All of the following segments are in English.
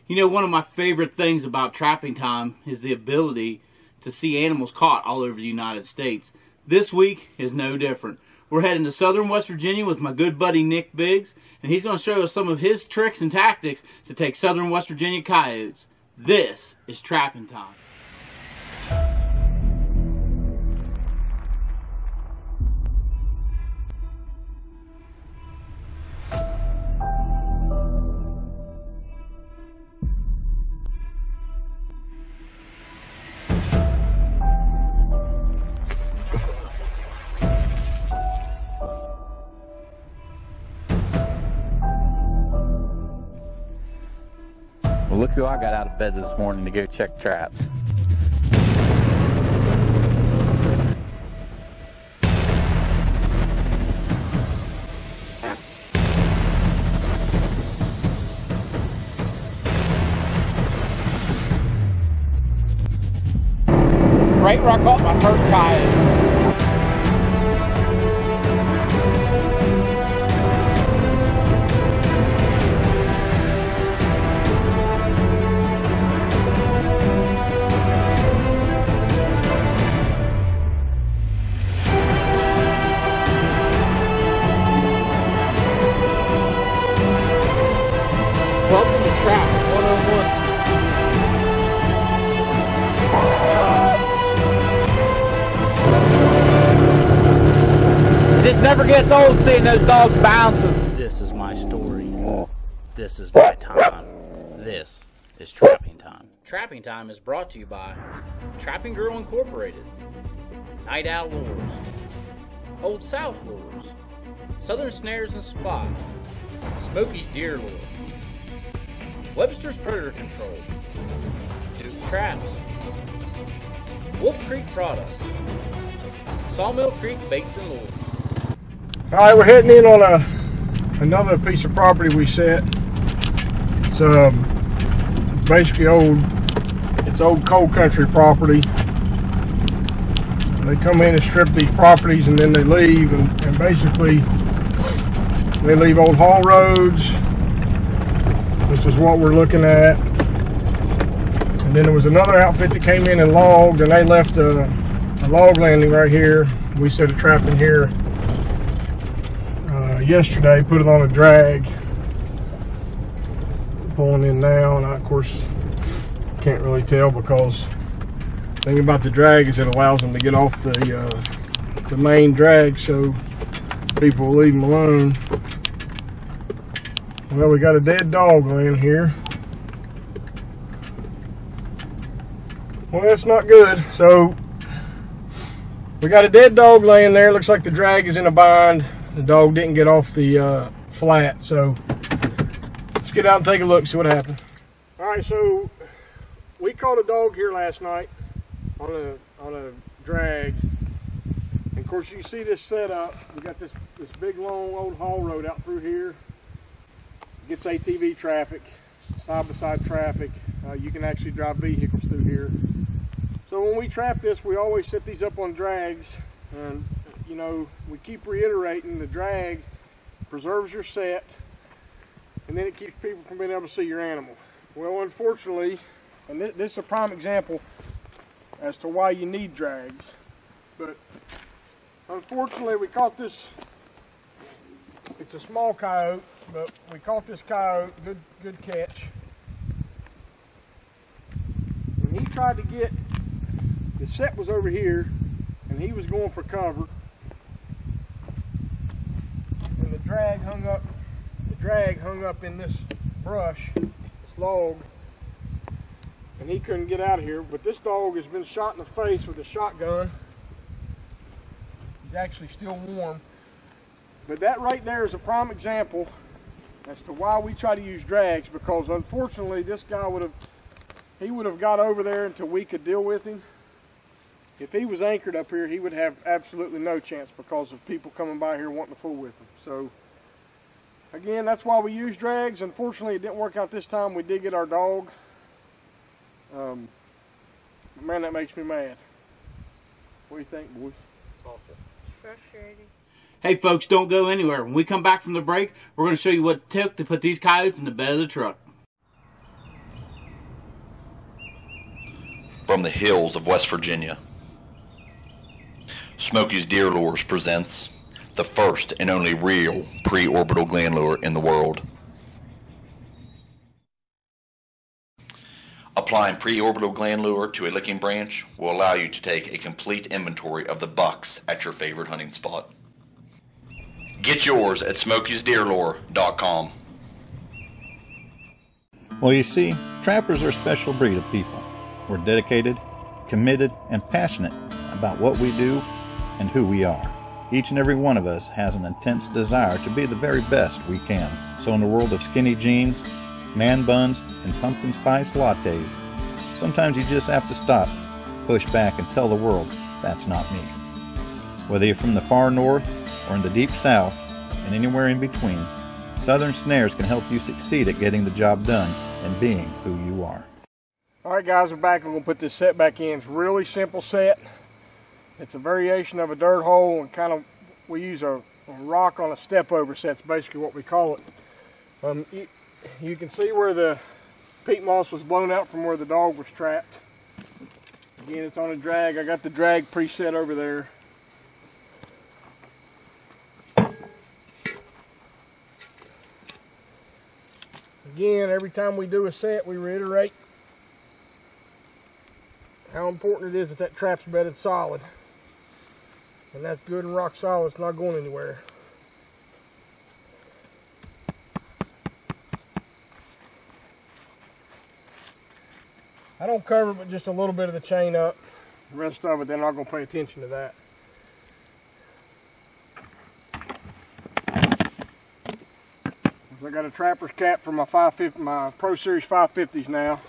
You know, one of my favorite things about trapping time is the ability to see animals caught all over the United States. This week is no different. We're heading to southern West Virginia with my good buddy Nick Biggs, and he's going to show us some of his tricks and tactics to take southern West Virginia coyotes. This is trapping time. Well, look who I got out of bed this morning to go check traps. Right where I caught my first coyote. Welcome to Trap 101. Just never gets old seeing those dogs bouncing. This is my story. This is my time. This is Trapping Time. Trapping Time is brought to you by Trapping Girl Incorporated, Night Owl Lures, Old South Lures, Southern Snares and Spot, Smokey's Deer Lure, Webster's Predator Control, Duke Traps, Wolf Creek Products, Sawmill Creek Baits and Lures. All right, we're heading in on another piece of property we set. It's basically old coal country property. They come in and strip these properties and then they leave, and basically they leave old haul roads, which is what we're looking at. And then there was another outfit that came in and logged, and they left a log landing right here. We set a trap in here yesterday, put it on a drag. Pulling in now, and I, of course, can't really tell because the thing about the drag is it allows them to get off the main drag, so people will leave them alone. Well, we got a dead dog laying here. Well, that's not good. So we got a dead dog laying there. Looks like the drag is in a bind. The dog didn't get off the flat, so let's get out and take a look, see what happened. All right, so we caught a dog here last night on a drag. And of course, you can see this setup. We got this big long old haul road out through here. It gets ATV traffic, side-by-side traffic. You can actually drive vehicles through here. So when we trap this, we always set these up on drags, and you know, we keep reiterating the drag preserves your set, and then it keeps people from being able to see your animal. Well, unfortunately, and this is a prime example as to why you need drags, but unfortunately we caught this. It's a small coyote, but we caught this coyote. Good catch. When he tried to get, the set was over here, and he was going for cover. And the drag hung up in this brush, this log, and he couldn't get out of here. But this dog has been shot in the face with a shotgun. He's actually still warm. But that right there is a prime example as to why we try to use drags, because unfortunately this guy would have got over there until we could deal with him. If he was anchored up here, he would have absolutely no chance because of people coming by here wanting to fool with him. So again, that's why we use drags. Unfortunately, it didn't work out this time. We did get our dog. Man, that makes me mad. What do you think, boys? It's awful. It's frustrating. Hey folks, don't go anywhere. When we come back from the break, we're going to show you what it took to put these coyotes in the bed of the truck. from the hills of West Virginia. Smokey's Deer Lures presents the first and only real pre-orbital gland lure in the world. Applying pre-orbital gland lure to a licking branch will allow you to take a complete inventory of the bucks at your favorite hunting spot. Get yours at smokiesdeerlure.com. Well, you see, trappers are a special breed of people. We're dedicated, committed, and passionate about what we do and who we are. Each and every one of us has an intense desire to be the very best we can. So in the world of skinny jeans, man buns, and pumpkin spice lattes, sometimes you just have to stop, push back, and tell the world, that's not me. Whether you're from the far north or in the deep south, and anywhere in between, Southern Snares can help you succeed at getting the job done and being who you are. Alright guys, we're back. We're going to put this set back in. It's a really simple set. It's a variation of a dirt hole, and we use a rock on a step over set. That's basically what we call it. You can see where the peat moss was blown out from where the dog was trapped. Again, it's on a drag. I got the drag preset over there. Again, every time we do a set, we reiterate how important it is that that trap's bedded solid. And that's good and rock solid. It's not going anywhere. I don't cover but just a little bit of the chain up. The rest of it, they're not going to pay attention to that. I got a trapper's cap for my 550, my Pro Series 550s now.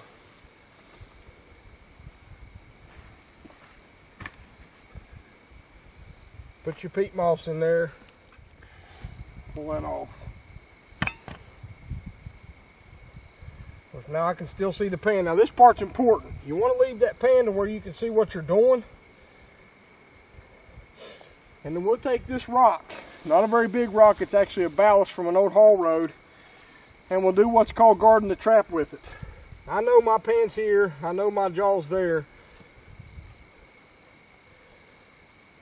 Put your peat moss in there. Pull that off. Now I can still see the pan. Now this part's important. You want to leave that pan to where you can see what you're doing. And then we'll take this rock, not a very big rock, it's actually a ballast from an old haul road, and we'll do what's called guarding the trap with it. I know my pan's here, I know my jaw's there.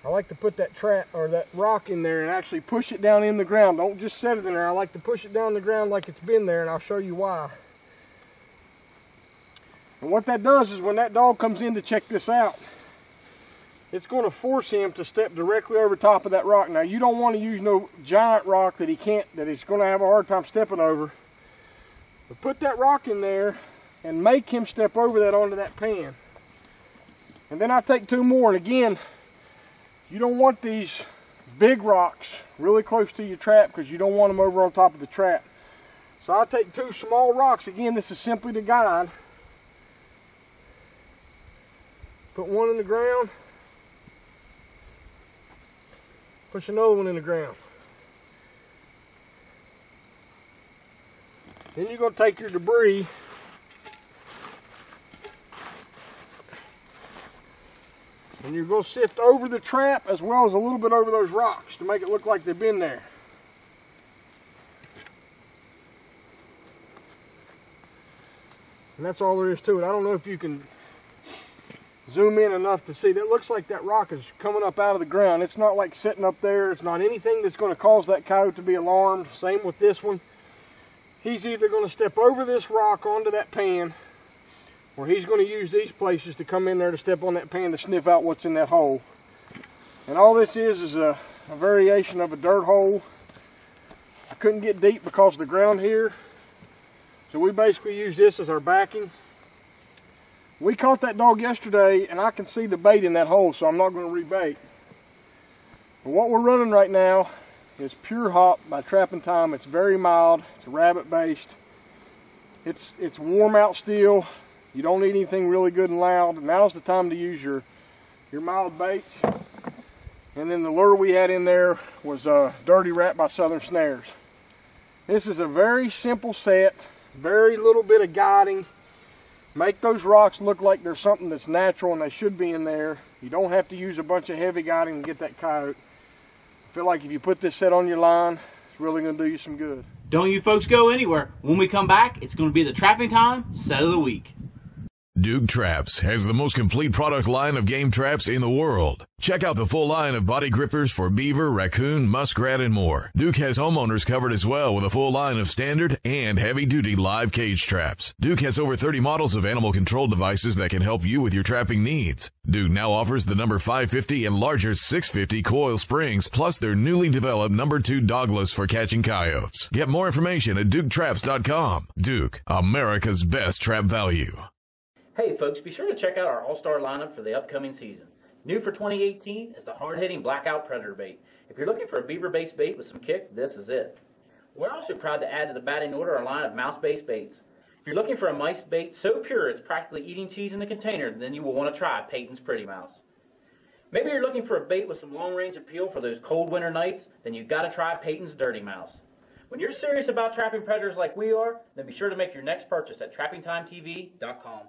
I like to put that trap or that rock in there and actually push it down in the ground. Don't just set it in there. I like to push it down the ground like it's been there, and I'll show you why. And what that does is when that dog comes in to check this out, it's going to force him to step directly over top of that rock. Now you don't want to use no giant rock that he's going to have a hard time stepping over. But put that rock in there and make him step over that onto that pan. And then I take two more, and again, you don't want these big rocks really close to your trap because you don't want them over on top of the trap. So I take two small rocks. Again, this is simply to guide. Put one in the ground, push another one in the ground. Then you're going to take your debris and you're going to sift over the trap as well as a little bit over those rocks to make it look like they've been there. And that's all there is to it. I don't know if you can zoom in enough to see. That looks like that rock is coming up out of the ground. It's not like sitting up there. It's not anything that's going to cause that coyote to be alarmed. Same with this one. He's either going to step over this rock onto that pan, or he's going to use these places to come in there to step on that pan to sniff out what's in that hole. And all this is a variation of a dirt hole. I couldn't get deep because of the ground here, so we basically use this as our backing. We caught that dog yesterday, and I can see the bait in that hole, so I'm not going to rebait. But what we're running right now is Pure Hop by Trapping Time. It's very mild. It's rabbit based. It's warm out still. You don't need anything really good and loud. Now's the time to use your mild bait. And then the lure we had in there was Dirty Rat by Southern Snares. This is a very simple set, very little bit of guiding. Make those rocks look like there's something that's natural and they should be in there. You don't have to use a bunch of heavy guiding to get that coyote. I feel like if you put this set on your line, it's really going to do you some good. Don't you folks go anywhere. When we come back, it's going to be the Trapping Time Set of the Week. Duke Traps has the most complete product line of game traps in the world. Check out the full line of body grippers for beaver, raccoon, muskrat, and more. Duke has homeowners covered as well with a full line of standard and heavy-duty live cage traps. Duke has over 30 models of animal control devices that can help you with your trapping needs. Duke now offers the number 550 and larger 650 coil springs, plus their newly developed number 2 dogless for catching coyotes. Get more information at duketraps.com. Duke, America's best trap value. Hey folks, be sure to check out our all-star lineup for the upcoming season. New for 2018 is the hard-hitting Blackout Predator bait. If you're looking for a beaver-based bait with some kick, this is it. We're also proud to add to the batting order our line of mouse-based baits. If you're looking for a mice bait so pure it's practically eating cheese in the container, then you will want to try Peyton's Pretty Mouse. Maybe you're looking for a bait with some long-range appeal for those cold winter nights, then you've got to try Peyton's Dirty Mouse. When you're serious about trapping predators like we are, then be sure to make your next purchase at TrappingTimeTV.com.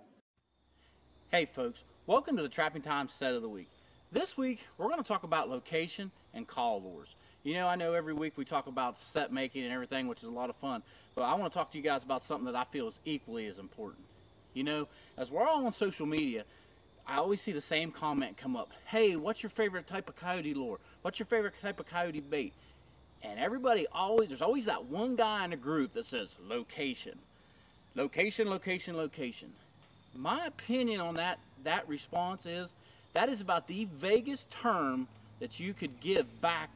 Hey folks, welcome to the Trapping Time Set of the Week. This week, we're going to talk about location and call lures. You know, I know every week we talk about set making and everything, which is a lot of fun, but I want to talk to you guys about something that I feel is equally as important. You know, as we're all on social media, I always see the same comment come up. Hey, what's your favorite type of coyote lure? What's your favorite type of coyote bait? And everybody there's always that one guy in a group that says location. Location, location, location. My opinion on that response is that is about the vaguest term that you could give back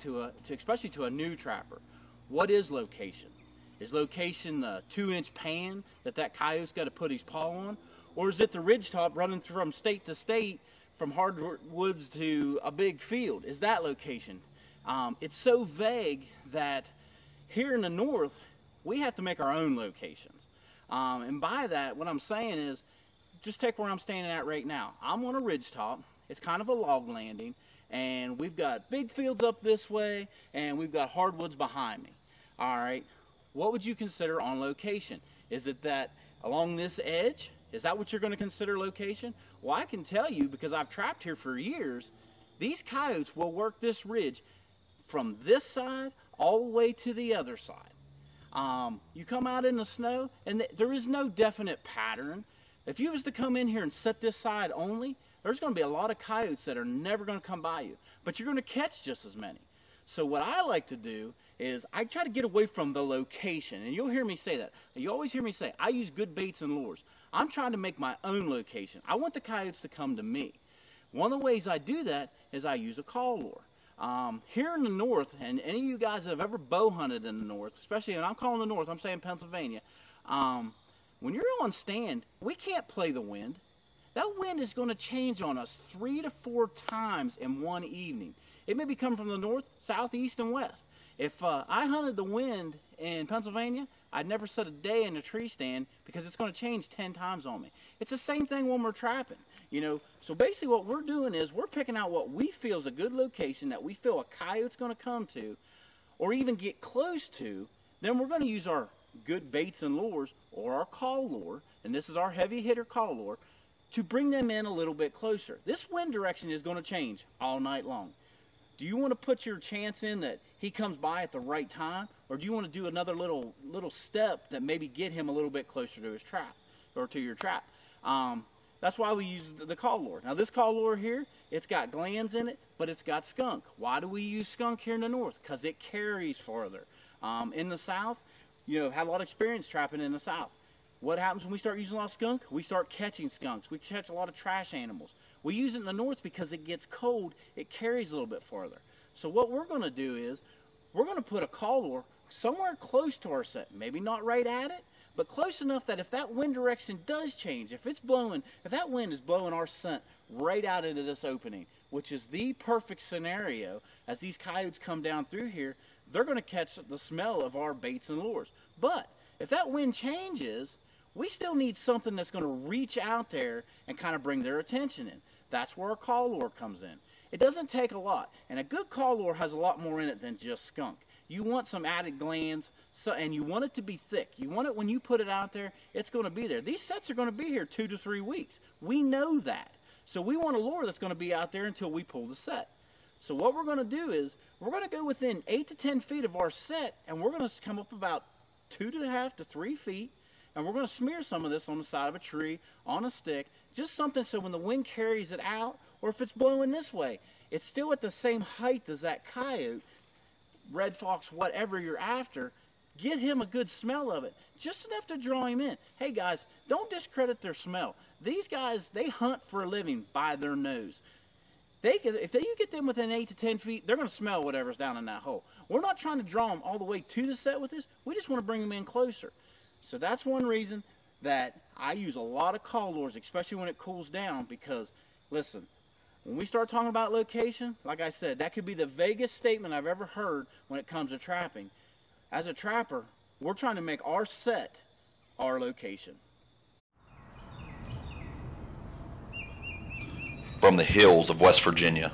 especially to a new trapper. What is location? Is location the 2-inch pan that coyote's got to put his paw on? Or is it the ridgetop running from state to state from hardwoods to a big field? Is that location? It's so vague that here in the north, we have to make our own locations. And by that, what I'm saying is, just take where I'm standing at right now. I'm on a ridgetop. It's kind of a log landing, and we've got big fields up this way, and we've got hardwoods behind me. All right, what would you consider on location? Is it that along this edge? Is that what you're going to consider location? Well, I can tell you, because I've trapped here for years, these coyotes will work this ridge from this side all the way to the other side. You come out in the snow, and there is no definite pattern. If you was to come in here and set this side only, there's going to be a lot of coyotes that are never going to come by you, but you're going to catch just as many. So what I like to do is I try to get away from the location, and you'll hear me say that. You always hear me say, I use good baits and lures. I'm trying to make my own location. I want the coyotes to come to me. One of the ways I do that is I use a call lure. Here in the north, and any of you guys that have ever bow hunted in the north, especially, and I'm calling the north, I'm saying Pennsylvania, when you're on stand, we can't play the wind. That wind is going to change on us 3 to 4 times in one evening. It may be coming from the north, south, east, and west. If I hunted the wind in Pennsylvania, I'd never set a day in a tree stand because it's going to change 10 times on me. It's the same thing when we're trapping. You know, so basically what we're doing is we're picking out what we feel is a good location that we feel a coyote's going to come to or even get close to. Then we're going to use our good baits and lures or our call lure, and this is our heavy hitter call lure, to bring them in a little bit closer. This wind direction is going to change all night long. Do you want to put your chance in that he comes by at the right time, or do you want to do another little step that maybe get him a little bit closer to his trap or to your trap? That's why we use the call lure. Now this call lure here, it's got glands in it, but it's got skunk. Why do we use skunk here in the north? Because it carries farther. In the south, you know, have a lot of experience trapping in the south. What happens when we start using a lot of skunk? We start catching skunks. We catch a lot of trash animals. We use it in the north because it gets cold. It carries a little bit farther. So what we're going to do is we're going to put a call lure somewhere close to our set. Maybe not right at it, but close enough that if that wind direction does change, if that wind is blowing our scent right out into this opening, which is the perfect scenario, as these coyotes come down through here, they're going to catch the smell of our baits and lures. But if that wind changes, we still need something that's going to reach out there and kind of bring their attention in. That's where a call lure comes in. It doesn't take a lot, and a good call lure has a lot more in it than just skunk. You want some added glands, and you want it to be thick. You want it when you put it out there, it's going to be there. These sets are going to be here 2 to 3 weeks. We know that. So we want a lure that's going to be out there until we pull the set. So what we're going to do is we're going to go within 8 to 10 feet of our set, and we're going to come up about 2.5 to 3 feet, and we're going to smear some of this on the side of a tree, on a stick, just something so when the wind carries it out, or if it's blowing this way, it's still at the same height as that coyote, red fox, whatever you're after. Get him a good smell of it, just enough to draw him in. Hey guys, don't discredit their smell. These guys, they hunt for a living by their nose. If you get them within 8 to 10 feet, they're going to smell whatever's down in that hole. We're not trying to draw them all the way to the set with this. We just want to bring them in closer. So that's one reason that I use a lot of call lures, especially when it cools down, because, listen, when we start talking about location, like I said, that could be the vaguest statement I've ever heard when it comes to trapping. As a trapper, we're trying to make our set our location. From the hills of West Virginia,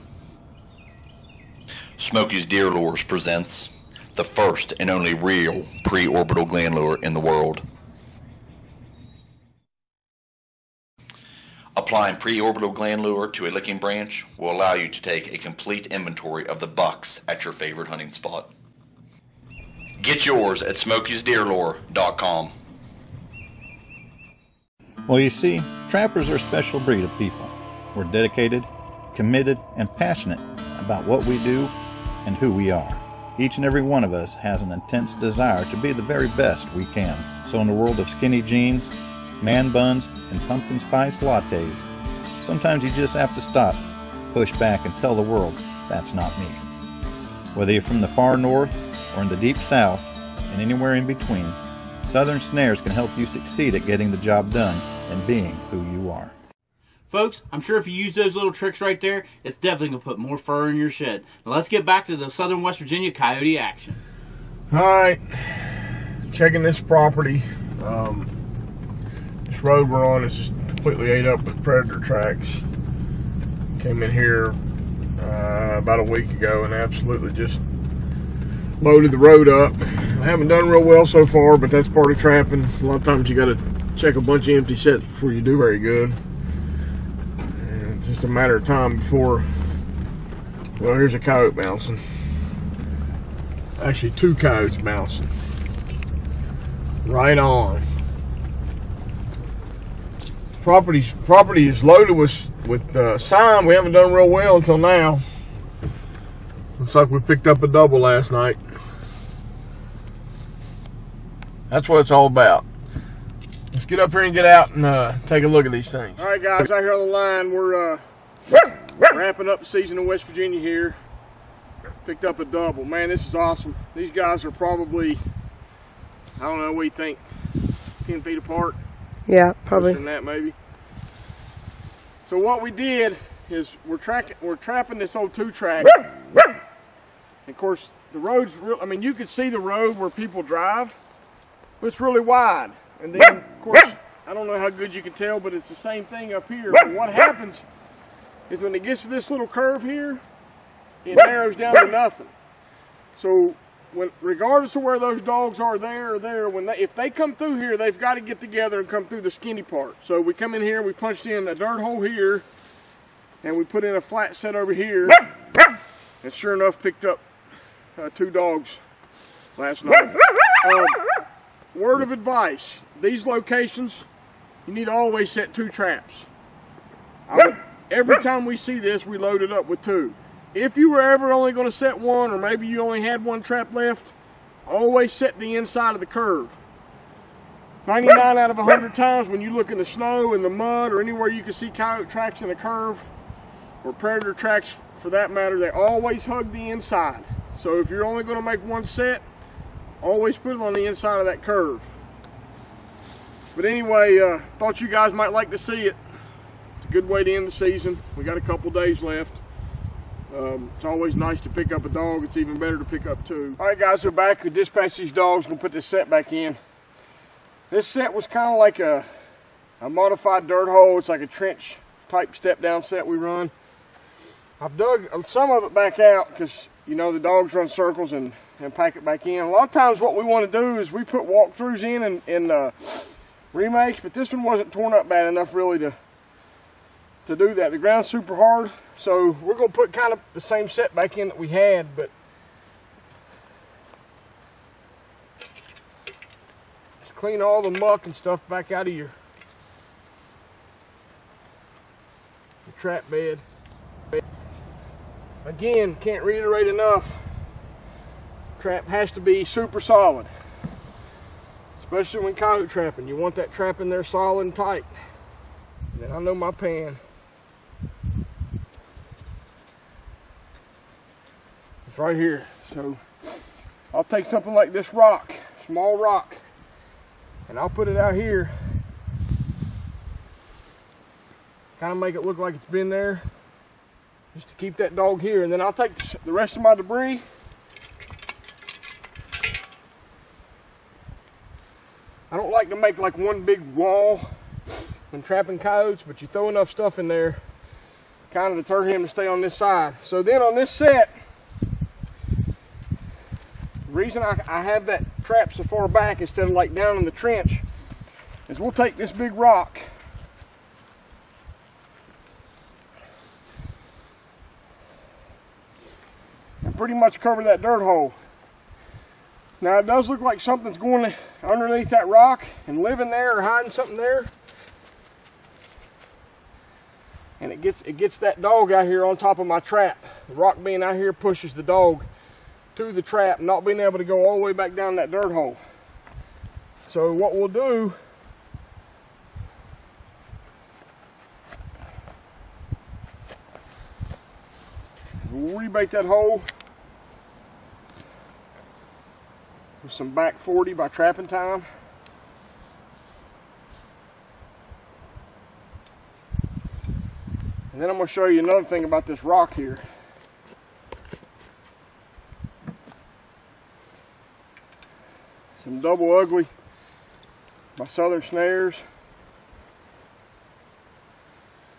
Smokey's Deer Lures presents the first and only real pre-orbital gland lure in the world. Applying pre-orbital gland lure to a licking branch will allow you to take a complete inventory of the bucks at your favorite hunting spot. Get yours at smokiesdeerlure.com. Well, you see, trappers are a special breed of people. We're dedicated, committed, and passionate about what we do and who we are. Each and every one of us has an intense desire to be the very best we can. So in the world of skinny jeans, man buns, and pumpkin spice lattes, sometimes you just have to stop, push back, and tell the world, that's not me. Whether you're from the far north or in the deep south and anywhere in between, Southern Snares can help you succeed at getting the job done and being who you are. Folks, I'm sure if you use those little tricks right there, it's definitely going to put more fur in your shed. Now let's get back to the Southern West Virginia coyote action. Alright, checking this property. This road we're on is just completely ate up with predator tracks. Came in here about a week ago and absolutely just loaded the road up. I haven't done real well so far, but that's part of trapping. A lot of times you got to check a bunch of empty sets before you do very good. And it's just a matter of time before, well, here's a coyote bouncing. Actually, two coyotes bouncing. Right on. Property is loaded with sign. We haven't done real well until now. Looks like we picked up a double last night. That's what it's all about. Let's get up here and get out and take a look at these things. All right, guys, out here on the line, we're wrapping up the season in West Virginia here. Picked up a double. Man, this is awesome. These guys are probably, I don't know, what do you think, 10 feet apart? Yeah, probably. Less than that, maybe. So what we did is we're trapping this old 2-track. Of course, the road's real. I mean, you can see the road where people drive, but it's really wide. And then, of course, I don't know how good you can tell, but it's the same thing up here. But what happens is when it gets to this little curve here, it narrows down to nothing. So, regardless of where those dogs are there or there, if they come through here, they've got to get together and come through the skinny part. So we come in here, we punched in a dirt hole here, and we put in a flat set over here, and sure enough picked up 2 dogs last night. Word of advice, these locations, you need to always set 2 traps. Every time we see this, we load it up with 2. If you were ever only going to set 1, or maybe you only had 1 trap left, always set the inside of the curve. 99 out of 100 times when you look in the snow, in the mud, or anywhere you can see coyote tracks in a curve, or predator tracks for that matter, they always hug the inside. So if you're only going to make 1 set, always put it on the inside of that curve. But anyway, thought you guys might like to see it. It's a good way to end the season. We got a couple days left. It's always nice to pick up a dog. It's even better to pick up 2. All right, guys, we're back. We dispatched these dogs. We're gonna put this set back in. This set was kind of like a modified dirt hole. It's like a trench type step down set we run. I've dug some of it back out because, you know, the dogs run circles and pack it back in. A lot of times what we want to do is we put walkthroughs in remakes, but this one wasn't torn up bad enough really to do that. The ground's super hard, so we're going to put kind of the same set back in that we had, but clean all the muck and stuff back out of your trap bed. Again, can't reiterate enough, trap has to be super solid, especially when coyote trapping. You want that trap in there solid and tight. And then I know my pan. It's right here. So I'll take something like this rock, small rock, and I'll put it out here. Kind of make it look like it's been there, just to keep that dog here. And then I'll take the rest of my debris. I don't like to make like one big wall when trapping coyotes, but you throw enough stuff in there, kind of deter him to stay on this side. So then on this set, the reason I have that trap so far back instead of like down in the trench is we'll take this big rock and pretty much cover that dirt hole. Now it does look like something's going underneath that rock and living there or hiding something there. And it gets that dog out here on top of my trap. The rock being out here pushes the dog to the trap, not being able to go all the way back down that dirt hole. So what we'll do, we'll rebait that hole with some back 40 by Trapping Time. And then I'm going to show you another thing about this rock here. Some Double Ugly by Southern Snares.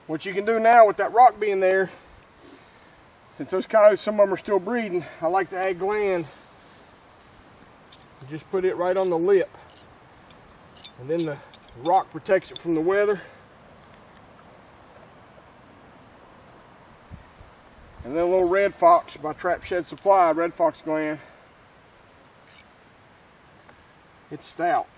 What you can do now with that rock being there, since those coyotes, some of them are still breeding, I like to add gland. Just put it right on the lip. And then the rock protects it from the weather. And then a little Red Fox by Trap Shed Supply, Red Fox Gland. It's stout.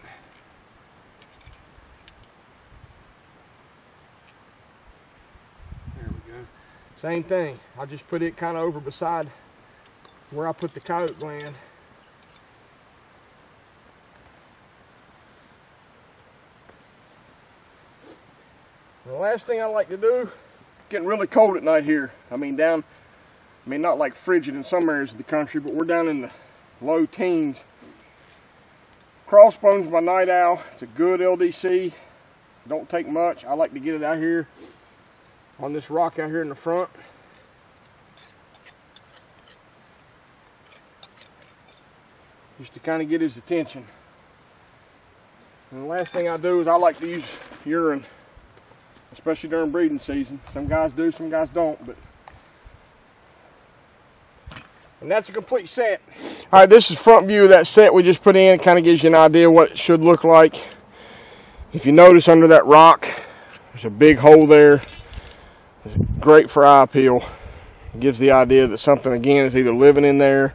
There we go. Same thing. I'll just put it kind of over beside where I put the coyote gland. And the last thing I like to do, it's getting really cold at night here. I mean not like frigid in some areas of the country, but we're down in the low teens. Crossbones by Night Owl. It's a good LDC. Don't take much. I like to get it out here on this rock out here in the front. Just to kind of get his attention. And the last thing I do is I like to use urine, especially during breeding season. Some guys do, some guys don't, but. And that's a complete set. All right, this is front view of that set we just put in. It kind of gives you an idea what it should look like. If you notice under that rock, there's a big hole there. It's great for eye appeal. It gives the idea that something, again, is either living in there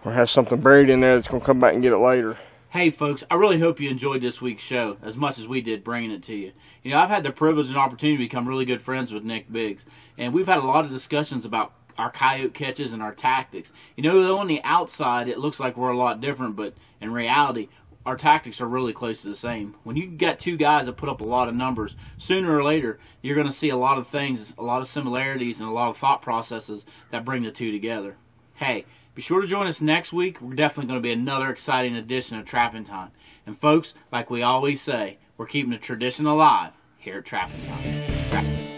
or has something buried in there that's going to come back and get it later. Hey folks, I really hope you enjoyed this week's show as much as we did bringing it to you. You know, I've had the privilege and opportunity to become really good friends with Nick Biggs, and we've had a lot of discussions about our coyote catches and our tactics. You know, though on the outside it looks like we're a lot different, but in reality our tactics are really close to the same. When you got two guys that put up a lot of numbers, sooner or later you're going to see a lot of things, a lot of similarities, and a lot of thought processes that bring the two together. Hey, be sure to join us next week. We're definitely going to be another exciting edition of Trapping Time. And folks, like we always say, we're keeping the tradition alive here at Trapping Time.